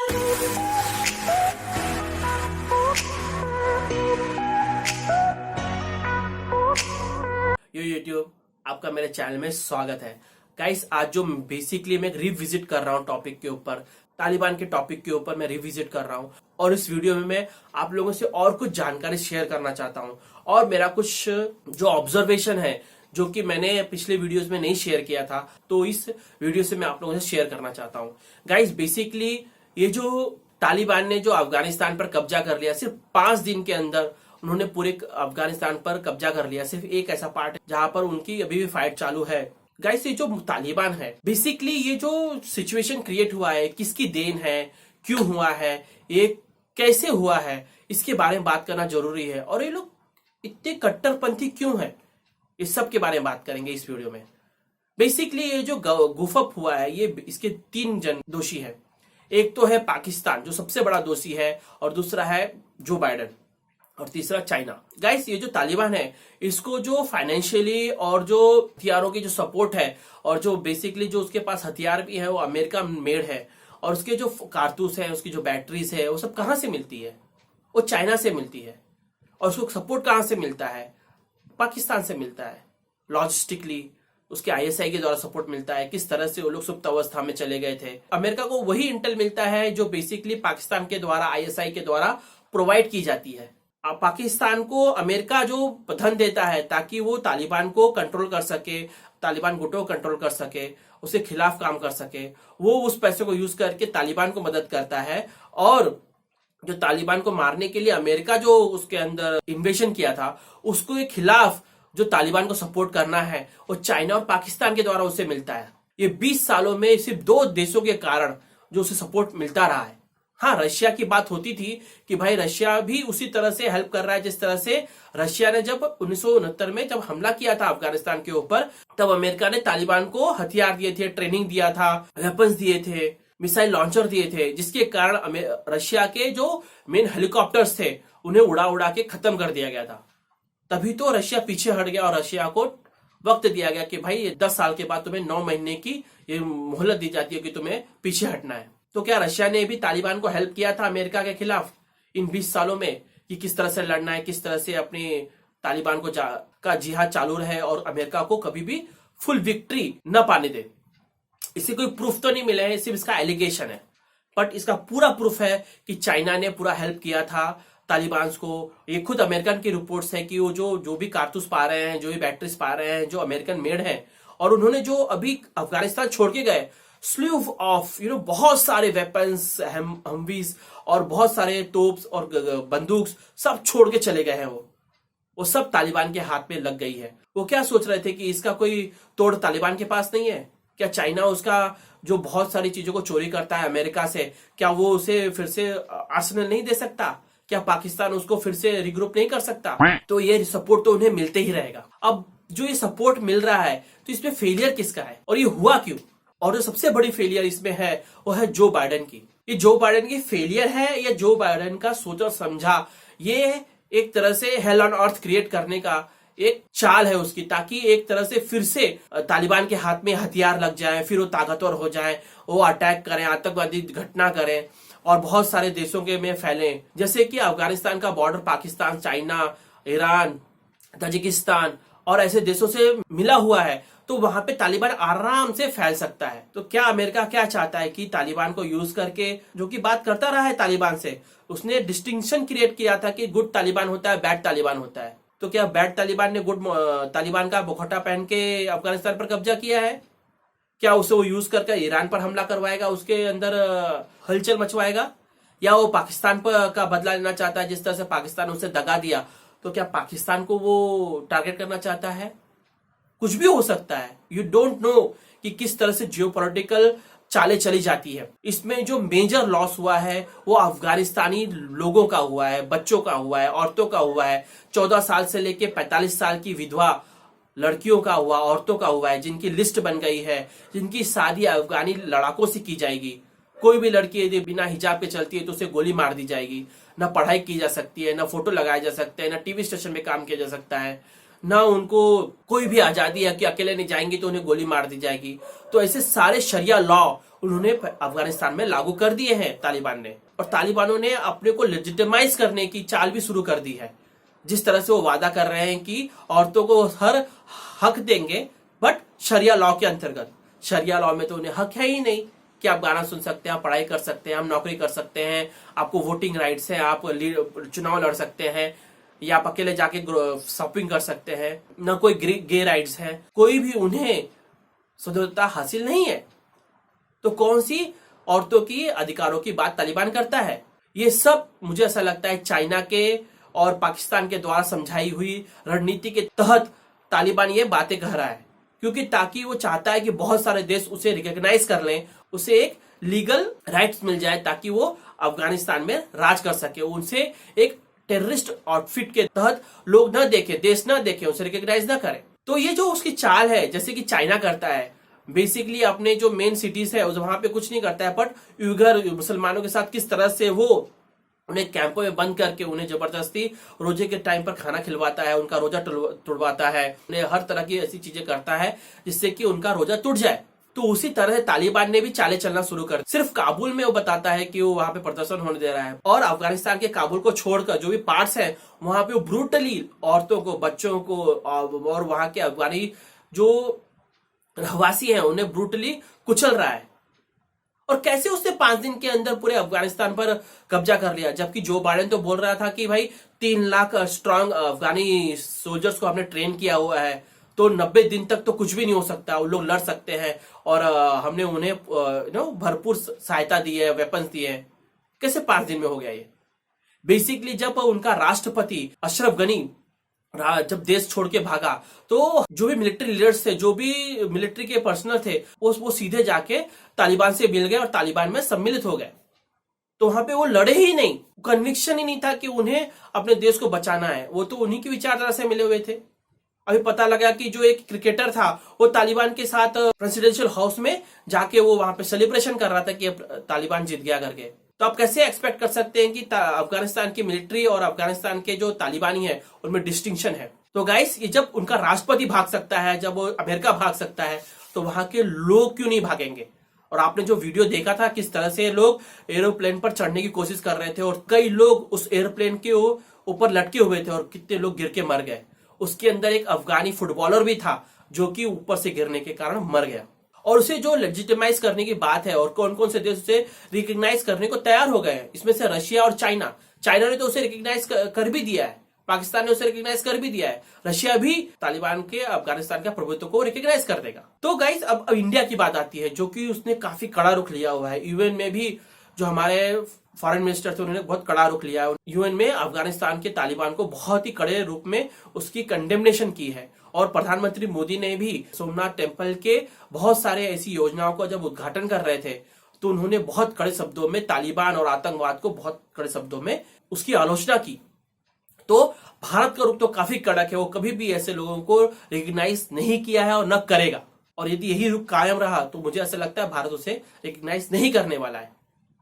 यो YouTube, आपका मेरे channel में स्वागत है। गाइस, आज जो बेसिकली मैं रिविजिट कर रहा हूँ टॉपिक के ऊपर, तालिबान के टॉपिक के ऊपर मैं रिविजिट कर रहा हूँ और इस वीडियो में मैं आप लोगों से और कुछ जानकारी शेयर करना चाहता हूँ और मेरा कुछ जो ऑब्जर्वेशन है जो कि मैंने पिछले वीडियोस में नहीं शेयर किया था, तो इस वीडियो से मैं आप लोगों से शेयर करना चाहता हूँ। गाइस, बेसिकली ये जो तालिबान ने जो अफगानिस्तान पर कब्जा कर लिया, सिर्फ 5 दिन के अंदर उन्होंने पूरे अफगानिस्तान पर कब्जा कर लिया। सिर्फ एक ऐसा पार्ट है जहां पर उनकी अभी भी फाइट चालू है। गाइस, ये जो तालिबान है, बेसिकली ये जो सिचुएशन क्रिएट हुआ है, किसकी देन है, क्यों हुआ है, ये कैसे हुआ है, इसके बारे में बात करना जरूरी है। और ये लोग इतने कट्टरपंथी क्यों है, इस सब के बारे में बात करेंगे इस वीडियो में। बेसिकली ये जो गुफअप हुआ है, ये इसके 3 जन दोषी है। एक तो है पाकिस्तान जो सबसे बड़ा दोषी है, और दूसरा है जो बाइडेन, और तीसरा चाइना। गाइस, ये जो तालिबान है, इसको जो फाइनेंशियली और जो हथियारों की जो सपोर्ट है और जो बेसिकली जो उसके पास हथियार भी है वो अमेरिका मेड है, और उसके जो कारतूस है, उसकी जो बैटरीज है, वो सब कहां से मिलती है? वो चाइना से मिलती है। और उसको सपोर्ट कहां से मिलता है? पाकिस्तान से मिलता है। लॉजिस्टिकली उसके आईएसआई के द्वारा सपोर्ट मिलता है। किस तरह से वो लोग सुप्त अवस्था में चले गए थे। अमेरिका को वही इंटेल मिलता है जो बेसिकली पाकिस्तान के द्वारा, आईएसआई के द्वारा प्रोवाइड की जाती है। पाकिस्तान को अमेरिका जो धन देता है ताकि वो तालिबान को कंट्रोल कर सके, तालिबान गुटों को कंट्रोल कर सके, उसके खिलाफ काम कर सके, वो उस पैसे को यूज करके तालिबान को मदद करता है। और जो तालिबान को मारने के लिए अमेरिका जो उसके अंदर इन्वेशन किया था, उसके खिलाफ जो तालिबान को सपोर्ट करना है, वो चाइना और पाकिस्तान के द्वारा उसे मिलता है। ये 20 सालों में सिर्फ 2 देशों के कारण जो उसे सपोर्ट मिलता रहा है। हाँ, रशिया की बात होती थी कि भाई रशिया भी उसी तरह से हेल्प कर रहा है जिस तरह से रशिया ने जब 1969 में जब हमला किया था अफगानिस्तान के ऊपर, तब अमेरिका ने तालिबान को हथियार दिए थे, ट्रेनिंग दिया था, वेपन्स दिए थे, मिसाइल लॉन्चर दिए थे, जिसके कारण रशिया के जो मेन हेलीकॉप्टर्स थे उन्हें उड़ा उड़ा के खत्म कर दिया गया था। तभी तो रशिया पीछे हट गया और रशिया को वक्त दिया गया कि भाई 10 साल के बाद तुम्हें 9 महीने की ये मोहलत दी जाती है कि तुम्हें पीछे हटना है। तो क्या रशिया ने भी तालिबान को हेल्प किया था अमेरिका के खिलाफ इन 20 सालों में कि किस तरह से लड़ना है, किस तरह से अपनी तालिबान को का जिहाद चालू रहे और अमेरिका को कभी भी फुल विक्ट्री न पाने दे? इसे कोई प्रूफ तो नहीं मिला है, सिर्फ इसका एलिगेशन है। बट इसका पूरा प्रूफ है कि चाइना ने पूरा हेल्प किया था तालिबान को। ये खुद अमेरिकन की रिपोर्ट्स है कि वो जो भी कारतूस पा रहे हैं, जो भी बैटरीज पा रहे हैं, जो अमेरिकन मेड है, और उन्होंने जो अभी अफगानिस्तान छोड़ के गए स्लीव ऑफ बहुत सारे वेपन्स, हमवीज और बहुत सारे तोप्स और बंदूक सब छोड़ के चले गए हैं। वो सब तालिबान के हाथ में लग गई है। वो क्या सोच रहे थे कि इसका कोई तोड़ तालिबान के पास नहीं है? क्या चाइना उसका जो बहुत सारी चीजों को चोरी करता है अमेरिका से, क्या वो उसे फिर से आर्सेनल नहीं दे सकता? क्या पाकिस्तान उसको फिर से रिग्रुप नहीं कर सकता? तो ये सपोर्ट तो उन्हें मिलते ही रहेगा। अब जो ये सपोर्ट मिल रहा है, तो इसमें फेलियर किसका है और ये हुआ क्यों? और जो सबसे बड़ी फेलियर इसमें है वो है जो बाइडेन की। ये जो बाइडेन की फेलियर है या जो बाइडेन का सोचा समझा, ये एक तरह से हेल ऑन अर्थ क्रिएट करने का एक चाल है उसकी, ताकि एक तरह से फिर से तालिबान के हाथ में हथियार लग जाए, फिर वो ताकतवर हो जाए, वो अटैक करें, आतंकवादी घटना करें और बहुत सारे देशों के में फैलें। जैसे कि अफगानिस्तान का border Pakistan, China, Iran, Tajikistan और ऐसे देशों से मिला हुआ है, तो वहां पे तालिबान आराम से फैल सकता है। तो क्या अमेरिका क्या चाहता है कि तालिबान को यूज करके, जो कि बात करता रहा है तालिबान से, उसने डिस्टिंक्शन क्रिएट किया था कि गुड तालिबान होता है, बैड तालिबान होता है। तो क्या बैड तालिबान ने गुड तालिबान का मुखौटा पहन के अफगानिस्तान पर कब्जा किया है? क्या उसे वो यूज करके ईरान पर हमला करवाएगा, उसके अंदर हलचल मचवाएगा? या वो पाकिस्तान पर का बदला लेना चाहता है? जिस तरह से पाकिस्तान उसे दगा दिया, तो क्या पाकिस्तान को वो टारगेट करना चाहता है? कुछ भी हो सकता है। यू डोंट नो कि किस तरह से जियोपॉलिटिकल चालें चली जाती है। इसमें जो मेजर लॉस हुआ है वो अफगानिस्तानी लोगों का हुआ है, बच्चों का हुआ है, औरतों का हुआ है, 14 साल से लेके 45 साल की विधवा लड़कियों का हुआ, औरतों का हुआ है, जिनकी लिस्ट बन गई है, जिनकी शादी अफगानी लड़ाकों से की जाएगी। कोई भी लड़की यदि बिना हिजाब के चलती है तो उसे गोली मार दी जाएगी। न पढ़ाई की जा सकती है, न फोटो लगाए जा सकते हैं, न टीवी स्टेशन में काम किया जा सकता है, ना उनको कोई भी आजादी है कि अकेले नहीं जाएंगे तो उन्हें गोली मार दी जाएगी। तो ऐसे सारे शरिया लॉ उन्होंने अफगानिस्तान में लागू कर दिए हैं तालिबान ने, और तालिबानों ने अपने को लेजिटिमाइज करने की चाल भी शुरू कर दी है। जिस तरह से वो वादा कर रहे हैं कि औरतों को हर हक देंगे, बट शरिया लॉ के अंतर्गत। शरिया लॉ में तो उन्हें हक है ही नहीं कि आप गाना सुन सकते हैं, आप पढ़ाई कर सकते हैं, आप नौकरी कर सकते हैं, आपको वोटिंग राइट्स है, आप चुनाव लड़ सकते हैं, या आप अकेले जाके शॉपिंग कर सकते हैं, ना कोई गे राइट्स है, कोई भी उन्हें स्वतंत्रता हासिल नहीं है। तो कौन सी औरतों की अधिकारों की बात तालिबान करता है? ये सब मुझे ऐसा लगता है चाइना के और पाकिस्तान के द्वारा समझाई हुई रणनीति के तहत तालिबान ये बातें कह रहा है, क्योंकि ताकि वो चाहता है कि बहुत सारे देश उसे रिकॉग्नाइज कर लें, उसे एक लीगल राइट्स मिल जाए ताकि वो अफगानिस्तान में राज कर सके। उनसे एक टेररिस्ट आउटफिट के तहत लोग न देखें, देश न देखें, उसे रिकॉग्नाइज न करें। तो ये जो उसकी चाल है, जैसे कि चाइना करता है, बेसिकली अपने जो मेन सिटीज है वहां पे कुछ नहीं करता है, बट उइगर मुसलमानों के साथ किस तरह से वो उन्हें कैंपों में बंद करके उन्हें जबरदस्ती रोजे के टाइम पर खाना खिलवाता है, उनका रोजा तुड़वाता है, उन्हें हर तरह की ऐसी चीजें करता है जिससे कि उनका रोजा टूट जाए। तो उसी तरह तालिबान ने भी चाले चलना शुरू कर। सिर्फ काबुल में वो बताता है कि वो वहां पे प्रदर्शन होने दे रहा है, और अफगानिस्तान के काबुल को छोड़कर जो भी पार्ट्स हैं वहां पे वो ब्रूटली औरतों को, बच्चों को और वहां के अफगानी जो रहवासी हैं उन्हें ब्रूटली कुचल रहा है। और कैसे उसने 5 दिन के अंदर पूरे अफगानिस्तान पर कब्जा कर लिया, जबकि जो बाइडेन तो बोल रहा था कि भाई 3 लाख स्ट्रांग अफगानी सोल्जर्स को हमने ट्रेन किया हुआ है, तो 90 दिन तक तो कुछ भी नहीं हो सकता, वो लोग लड़ सकते हैं, और हमने उन्हें भरपूर सहायता दी है, वेपन्स दिए हैं। कैसे 5 दिन में हो गया ये? बेसिकली जब उनका राष्ट्रपति अशरफ गनी जब देश छोड़ के भागा, तो जो भी मिलिट्री लीडर्स थे, जो भी मिलिट्री के पर्सनल थे, वो सीधे जाके तालिबान से मिल गए और तालिबान में सम्मिलित हो गए। तो वहां पे वो लड़े ही नहीं, कन्विक्शन ही नहीं था कि उन्हें अपने देश को बचाना है। वो तो उन्हीं की विचारधारा से मिले हुए थे। अभी पता लगा कि जो एक क्रिकेटर था वो तालिबान के साथ प्रेसिडेंशियल हाउस में जाके वो वहां पे सेलिब्रेशन कर रहा था कि तालिबान जीत गया करके। तो आप कैसे एक्सपेक्ट कर सकते हैं कि अफगानिस्तान की मिलिट्री और अफगानिस्तान के जो तालिबानी है उनमें डिस्टिंक्शन है? तो गाइस, ये जब उनका राष्ट्रपति भाग सकता है, जब अमेरिका भाग सकता है, तो वहां के लोग क्यों नहीं भागेंगे? और आपने जो वीडियो देखा था किस तरह से लोग एरोप्लेन पर चढ़ने की कोशिश कर रहे थे, और कई लोग उस एरोप्लेन के ऊपर लटके हुए थे, और कितने लोग गिर के मर गए। उसके अंदर एक अफगानी फुटबॉलर भी था जो कि ऊपर से गिरने के कारण मर गया। और उसे जो लेजिटिमाइज करने की बात है, और कौन कौन से देश उसे रिकॉग्नाइज करने को तैयार हो गए हैं, इसमें से रशिया और चाइना। चाइना ने तो उसे रिकॉग्नाइज कर भी दिया है, पाकिस्तान ने उसे रिकॉग्नाइज कर भी दिया है, रशिया भी तालिबान के अफगानिस्तान के प्रभुत्व को रिकॉग्नाइज कर देगा। तो गाइस, अब इंडिया की बात आती है, जो कि उसने काफी कड़ा रुख लिया हुआ है। यूएन में भी जो हमारे फॉरेन मिनिस्टर थे उन्होंने बहुत कड़ा रुख लिया है। यूएन में अफगानिस्तान के तालिबान को बहुत ही कड़े रूप में उसकी कंडेमनेशन की है। और प्रधानमंत्री मोदी ने भी सोमनाथ टेम्पल के बहुत सारे ऐसी योजनाओं का जब उद्घाटन कर रहे थे, तो उन्होंने बहुत कड़े शब्दों में तालिबान और आतंकवाद को बहुत कड़े शब्दों में उसकी आलोचना की। तो भारत का रुख तो काफी कड़क है, वो कभी भी ऐसे लोगों को रिकॉग्नाइज नहीं किया है और न करेगा। और यदि यही रुख कायम रहा तो मुझे ऐसा लगता है भारत उसे रिकॉग्नाइज नहीं करने वाला है,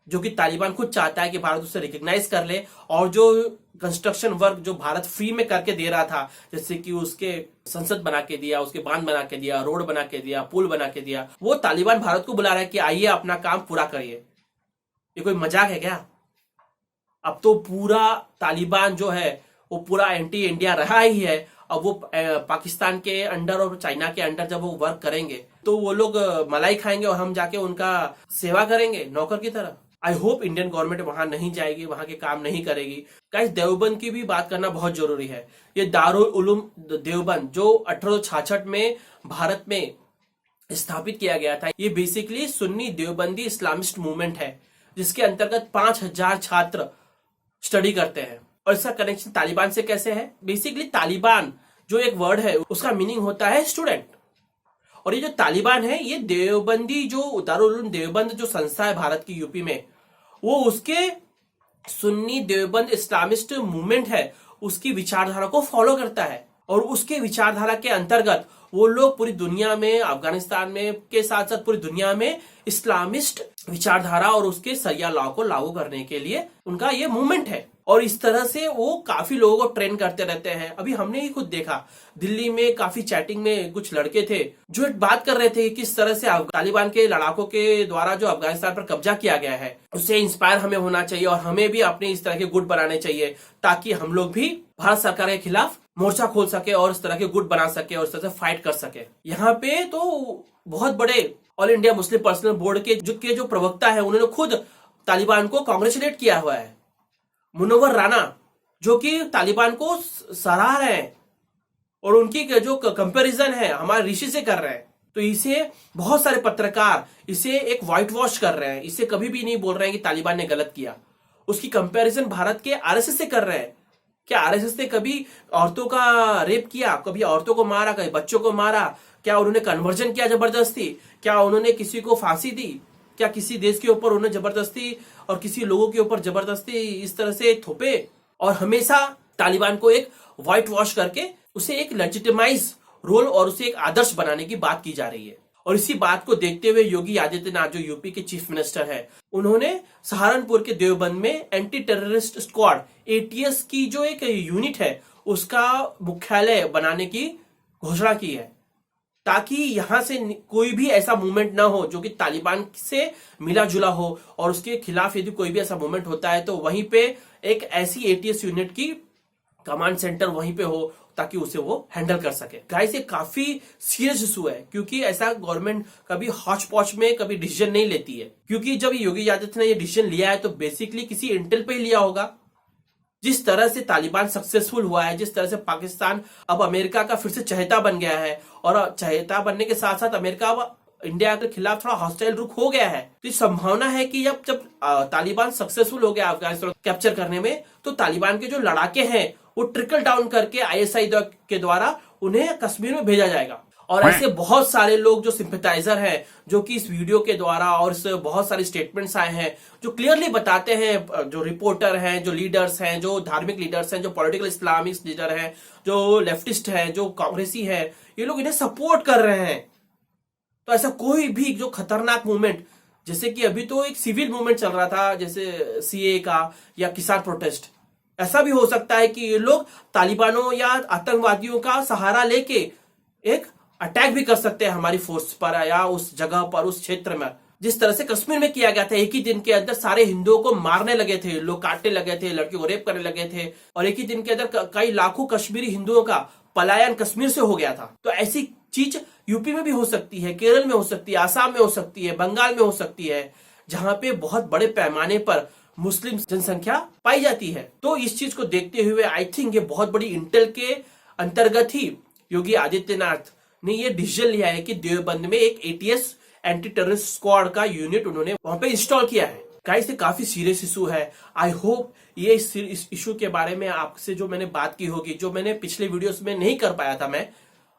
जो कि तालिबान खुद चाहता है कि भारत उसे रिकॉग्नाइज कर ले। और जो कंस्ट्रक्शन वर्क जो भारत फ्री में करके दे रहा था, जैसे कि उसके संसद बना के दिया, उसके बांध बना के दिया, रोड बना के दिया, पुल बना के दिया, वो तालिबान भारत को बुला रहा है कि आइए अपना काम पूरा करिए। ये कोई मजाक है क्या? अब तो पूरा तालिबान जो है वो पूरा एंटी इंडिया रहा ही है। अब वो पाकिस्तान के अंडर और चाइना के अंडर जब वो वर्क करेंगे तो वो लोग मलाई खाएंगे और हम जाके उनका सेवा करेंगे नौकर की तरह। आई होप इंडियन गवर्नमेंट वहां नहीं जाएगी, वहां के काम नहीं करेगी। गाइस, देवबंद की भी बात करना बहुत जरूरी है। ये दारुल उलूम देवबंद जो 1866 में भारत में स्थापित किया गया था, ये basically Sunni Deobandi Islamist movement है, जिसके अंतर्गत 5000 छात्र स्टडी करते हैं। और इसका कनेक्शन तालिबान से कैसे है? बेसिकली तालिबान जो एक वर्ड है उसका मीनिंग होता है स्टूडेंट। और ये जो तालिबान है, ये देवबंदी जो दारुल उलूम देवबंद जो संस्था है भारत की यूपी में, वो उसके सुन्नी देवबंद इस्लामिस्ट मूवमेंट है, उसकी विचारधारा को फॉलो करता है। और उसके विचारधारा के अंतर्गत वो लोग पूरी दुनिया में, अफगानिस्तान में के साथ साथ पूरी दुनिया में इस्लामिस्ट विचारधारा और उसके सरिया लॉ को लागू करने के लिए उनका ये मूवमेंट है। और इस तरह से वो काफी लोगों को ट्रेन करते रहते हैं। अभी हमने ही खुद देखा, दिल्ली में काफी चैटिंग में कुछ लड़के थे जो एक बात कर रहे थे कि किस तरह से तालिबान के लड़ाकों के द्वारा जो अफगानिस्तान पर कब्जा किया गया है उससे इंस्पायर हमें होना चाहिए और हमें भी अपने इस तरह के गुट बनाने चाहिए ताकि हम लोग भी भारत सरकार के खिलाफ मोर्चा खोल सके और इस तरह के गुट बना सके और इस तरह से फाइट कर सके। यहाँ पे तो बहुत बड़े all India Muslim personal board के जो प्रवक्ता है उन्होंने खुद तालिबान को कांग्रेचुलेट किया हुआ है। मुनव्वर राना जो कि तालिबान को सराह रहे हैं और उनकी जो कंपैरिजन है हमारे ऋषि से कर रहे हैं, तो इसे बहुत सारे पत्रकार इसे एक व्हाइट वॉश कर रहे हैं। इसे कभी भी नहीं बोल रहे हैं कि तालिबान ने गलत किया। उसकी कंपैरिजन भारत के आरएसएस से कर रहे हैं। क्या आरएसएस ने कभी औरतों का रेप किया, कभी औरतों को मारा, कभी बच्चों को मारा? क्या उन्होंने कन्वर्जन किया जबरदस्ती? क्या उन्होंने किसी को फांसी दी? क्या किसी देश के ऊपर उन्होंने जबरदस्ती और किसी लोगों के ऊपर जबरदस्ती इस तरह से थोपे? और हमेशा तालिबान को एक व्हाइट वॉश करके उसे एक लेजिटिमाइज रोल और उसे एक आदर्श बनाने की बात की जा रही है। और इसी बात को देखते हुए योगी आदित्यनाथ जो यूपी के चीफ मिनिस्टर है, उन्होंने सहारनपुर के देवबंद में एंटी टेररिस्ट स्क्वाड एटीएस की जो एक यूनिट है उसका मुख्यालय बनाने की घोषणा की है ताकि यहां से कोई भी ऐसा मूवमेंट ना हो जो कि तालिबान से मिला जुला हो और उसके खिलाफ यदि कोई भी ऐसा मूवमेंट होता है तो वहीं पे एक ऐसी एटीएस यूनिट की कमांड सेंटर वहीं पे हो ताकि उसे वो हैंडल कर सके। गाइस ये काफी सीरियस इशू है क्योंकि ऐसा गवर्नमेंट कभी हॉच पॉच में कभी डिसीजन नहीं लेती है। क्योंकि जब योगी आदित्यनाथ ने ये डिसीजन लिया है तो बेसिकली किसी इंटेल पे ही लिया होगा। जिस तरह से तालिबान सक्सेसफुल हुआ है, जिस तरह से पाकिस्तान अब अमेरिका का फिर से चहेता बन गया है और चहेता बनने के साथ साथ अमेरिका अब इंडिया के खिलाफ थोड़ा हॉस्टाइल रुख हो गया है, तो संभावना है कि जब तालिबान सक्सेसफुल हो गया अफगानिस्तान कैप्चर करने में तो तालिबान के जो लड़ाके हैं वो ट्रिकल डाउन करके आईएसआई के द्वारा उन्हें कश्मीर में भेजा जाएगा। और ऐसे बहुत सारे लोग जो सिंपैथाइजर हैं जो कि इस वीडियो के द्वारा और इस बहुत सारे स्टेटमेंट्स आए हैं जो क्लियरली बताते हैं, जो रिपोर्टर हैं, जो लीडर्स हैं, जो धार्मिक लीडर्स हैं, जो पॉलिटिकल इस्लामिक लीडर हैं, जो लेफ्टिस्ट हैं, जो कांग्रेसी हैं, ये लोग इन्हें सपोर्ट कर रहे हैं। तो ऐसा कोई भी जो खतरनाक मूवमेंट, जैसे कि अभी तो एक सिविल मूवमेंट चल रहा था जैसे सीए का या किसान प्रोटेस्ट, ऐसा भी हो सकता है कि ये लोग तालिबानों या आतंकवादियों का सहारा लेके एक अटैक भी कर सकते हैं हमारी फोर्स पर या उस जगह पर, उस क्षेत्र में। जिस तरह से कश्मीर में किया गया था, एक ही दिन के अंदर सारे हिंदुओं को मारने लगे थे, लोग काटने लगे थे, लड़कियों को रेप करने लगे थे और एक ही दिन के अंदर कई लाखों कश्मीरी हिंदुओं का पलायन कश्मीर से हो गया था। तो ऐसी चीज यूपी में भी हो सकती है, केरल में हो सकती है, आसाम में हो सकती है, बंगाल में हो सकती है, जहां पे बहुत बड़े पैमाने पर मुस्लिम जनसंख्या पाई जाती है। तो इस चीज को देखते हुए आई थिंक ये बहुत बड़ी इंटेल के अंतर्गत ही योगी आदित्यनाथ ने ये डिसीजन लिया है कि देवबंद में एक एटीएस एंटी टेररिस्ट स्क्वाड का यूनिट उन्होंने वहां पे इंस्टॉल किया है। गाइस ये काफी सीरियस इशू है। आई होप ये इस इशू के बारे में आपसे जो मैंने बात की होगी, जो मैंने पिछले वीडियोस में नहीं कर पाया था मैं,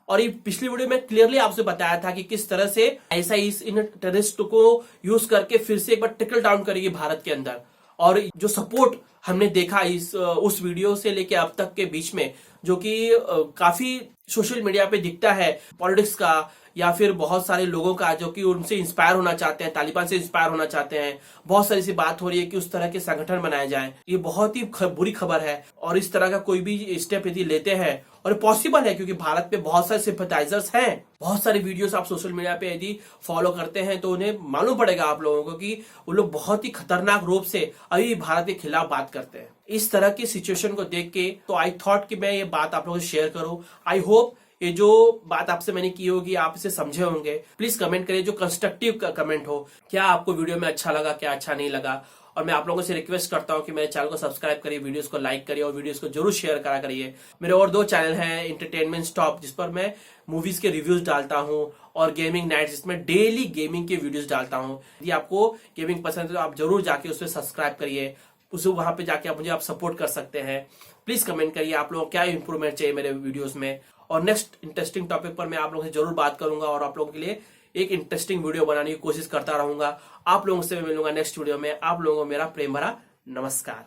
और ये पिछली वीडियो में क्लियरली आपसे बताया था कि किस तरह से ऐसा इन टेररिस्ट को यूज करके फिर से एक बार ट्रिकल डाउन करेगी भारत के अंदर। और जो सपोर्ट हमने देखा उस वीडियो से लेके अब तक के बीच में, जो कि काफी सोशल मीडिया पे दिखता है पॉलिटिक्स का या फिर बहुत सारे लोगों का जो कि उनसे इंस्पायर होना चाहते हैं, तालिबान से इंस्पायर होना चाहते हैं, बहुत सारी सी बात हो रही है कि उस तरह के संगठन बनाए जाएं। ये बहुत ही बुरी खबर है और इस तरह का कोई भी स्टेप यदि लेते हैं, और पॉसिबल है क्योंकि भारत में बहुत सारे सिंपैथाइजर्स हैं, बहुत सारे वीडियोस आप सोशल मीडिया पे यदि फॉलो करते हैं तो उन्हें मालूम पड़ेगा आप लोगों को कि वो लोग बहुत ही खतरनाक रूप से अभी भारत के खिलाफ बात करते हैं। इस तरह की सिचुएशन को देख के तो आई थॉट कि मैं ये बात आप लोगों से शेयर करूं। आई होप ये जो बात आपसे मैंने की होगी आप इसे समझे होंगे। प्लीज कमेंट करिए, जो कंस्ट्रक्टिव कमेंट हो, क्या आपको वीडियो में अच्छा लगा, क्या अच्छा नहीं लगा। और मैं आप लोगों से रिक्वेस्ट करता हूं कि मेरे चैनल को सब्सक्राइब करिए, वीडियोस को लाइक करिए और वीडियोस को जरूर शेयर करा करिए। मेरे और 2 चैनल हैं, एंटरटेनमेंट स्टॉप जिस पर मैं मूवीज के रिव्यूज डालता हूं, और गेमिंग नाइट जिसमें डेली गेमिंग के वीडियोस डालता हूं। यदि आपको गेमिंग पसंद है तो आप जरूर जाके उस पर सब्सक्राइब करिए, उसे वहां पे जाके आप सपोर्ट कर सकते हैं। प्लीज कमेंट करिए आप लोगों को क्या इंप्रूवमेंट चाहिए मेरे वीडियोस में, और नेक्स्ट इंटरेस्टिंग टॉपिक पर मैं आप लोगों से जरूर बात करूंगा और आप लोगों के लिए एक इंटरेस्टिंग वीडियो बनाने की कोशिश करता रहूंगा। आप लोगों से मैं मिलूंगा नेक्स्ट वीडियो में। आप लोगों को मेरा प्रेम भरा नमस्कार।